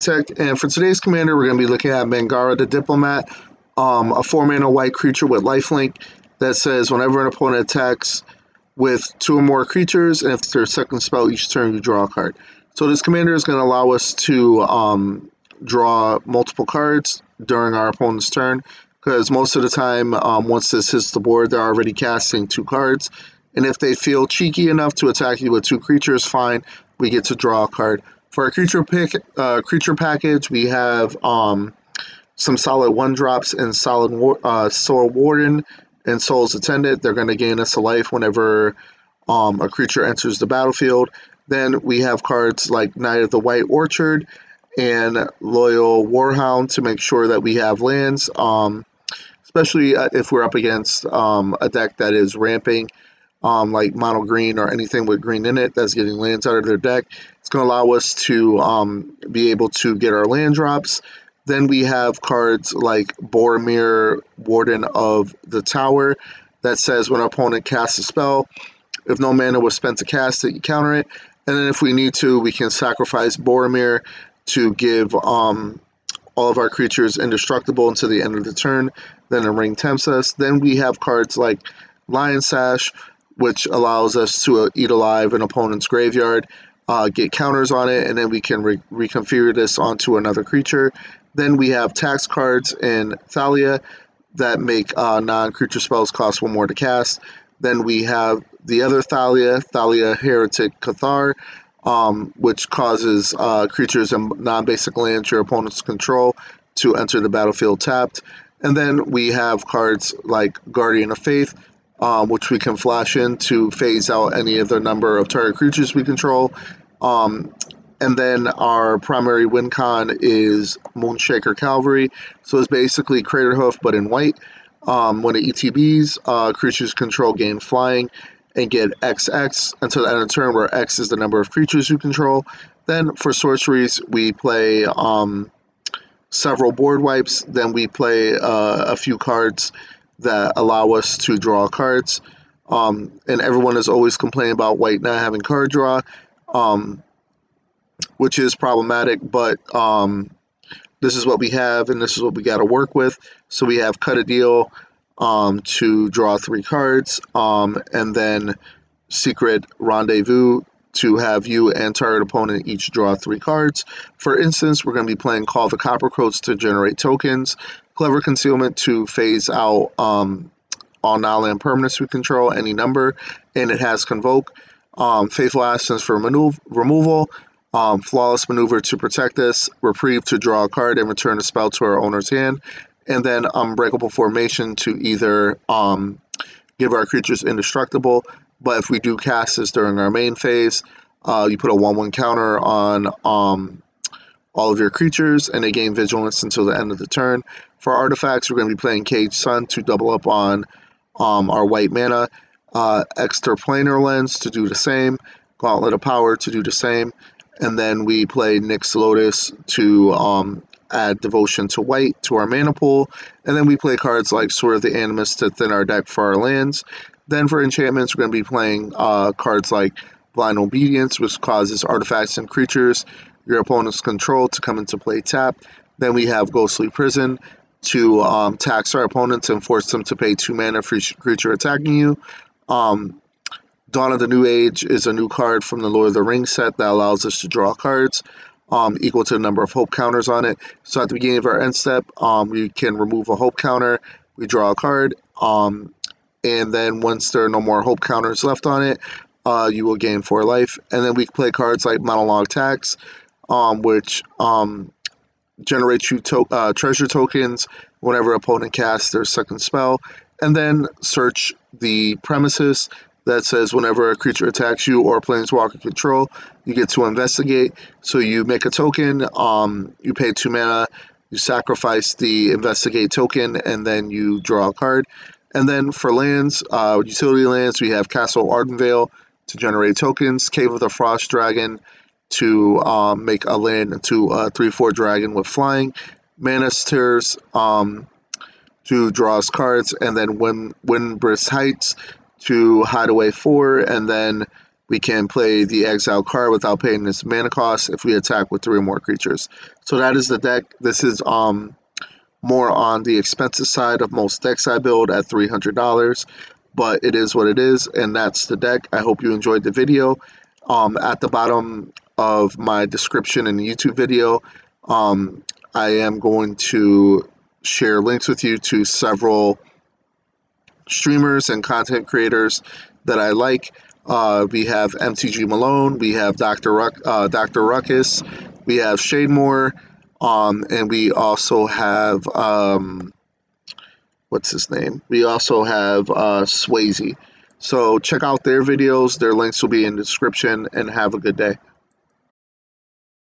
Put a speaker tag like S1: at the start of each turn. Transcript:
S1: Tech, and for today's commander, we're going to be looking at Mangara the Diplomat, a 4-mana white creature with lifelink that says whenever an opponent attacks with 2 or more creatures, and if it's their second spell each turn, you draw a card. So this commander is going to allow us to draw multiple cards during our opponent's turn, because most of the time, once this hits the board, they're already casting 2 cards. And if they feel cheeky enough to attack you with 2 creatures, fine, we get to draw a card. For our creature package, we have some solid 1-drops and solid Soul Warden and Soul's Attendant. They're going to gain us a life whenever a creature enters the battlefield. Then we have cards like Knight of the White Orchard and Loyal Warhound to make sure that we have lands, especially if we're up against a deck that is ramping, like mono green or anything with green in it that's getting lands out of their deck. It's going to allow us to be able to get our land drops. Then we have cards like Boromir, Warden of the Tower, that says when our opponent casts a spell, if no mana was spent to cast it, you counter it. And then if we need to, we can sacrifice Boromir to give all of our creatures indestructible until the end of the turn. Then a ring tempts us. Then we have cards like Lion Sash, which allows us to eat alive an opponent's graveyard, get counters on it, and then we can reconfigure this onto another creature. Then we have tax cards in Thalia that make non-creature spells cost 1 more to cast. Then we have the other Thalia Heretic Cathar, which causes creatures and non-basic lands your opponents control to enter the battlefield tapped. And then we have cards like Guardian of Faith, which we can flash in to phase out any of the number of target creatures we control. And then our primary win con is Moonshaker Cavalry. So it's basically Craterhoof, but in white. When it ETBs, creatures control gain flying and get XX until the end of the turn, where X is the number of creatures you control. Then for sorceries, we play several board wipes. Then we play a few cards that allow us to draw cards. And everyone is always complaining about white not having card draw, which is problematic, but this is what we have, and this is what we got to work with. So we have Cut a Deal to draw 3 cards, and then Secret Rendezvous to have you and target opponent each draw 3 cards. For instance, we're going to be playing Call the Coppercoats to generate tokens, Clever Concealment to phase out all non-land permanents we control, any number, and it has Convoke, Faithful Absence for removal, Flawless Maneuver to protect us, Reprieve to draw a card and return a spell to our owner's hand, and then Unbreakable Formation to either give our creatures indestructible, but if we do cast this during our main phase, you put a 1/1 counter on all of your creatures, and they gain vigilance until the end of the turn. For artifacts, we're going to be playing Caged Sun to double up on our white mana, Extraplanar Lens to do the same, Gauntlet of Power to do the same, and then we play Nyx Lotus to add Devotion to white to our mana pool, and then we play cards like Sword of the Animus to thin our deck for our lands. Then for enchantments, we're going to be playing cards like Blind Obedience, which causes artifacts and creatures your opponent's control to come into play tapped. Then we have Ghostly Prison to tax our opponents and force them to pay 2 mana for each creature attacking you. Dawn of the New Age is a new card from the Lord of the Rings set that allows us to draw cards equal to the number of hope counters on it. So at the beginning of our end step, we can remove a hope counter, we draw a card, and then once there are no more hope counters left on it, you will gain 4 life. And then we play cards like Monologue Tax, which generates you treasure tokens whenever opponent casts their second spell. And then Search the Premises that says whenever a creature attacks you or planeswalker control, you get to investigate. So you make a token, you pay 2 mana, you sacrifice the investigate token, and then you draw a card. And then for lands, utility lands, we have Castle Ardenvale to generate tokens, Cave of the Frost Dragon to make a land into a 3/4 dragon with flying, Manasters to draw us cards, and then Windbrisk Heights to hide away 4, and then we can play the exile card without paying this mana cost if we attack with 3 or more creatures. So that is the deck. This is more on the expensive side of most decks I build at $300, but it is what it is, and that's the deck. I hope you enjoyed the video. At the bottom of my description in the YouTube video, I am going to share links with you to several streamers and content creators that I like. We have MTG Malone, we have Dr. Ruckus, we have Shademore, and we also have what's his name? We also have Swayze. So check out their videos. Their links will be in the description, and have a good day.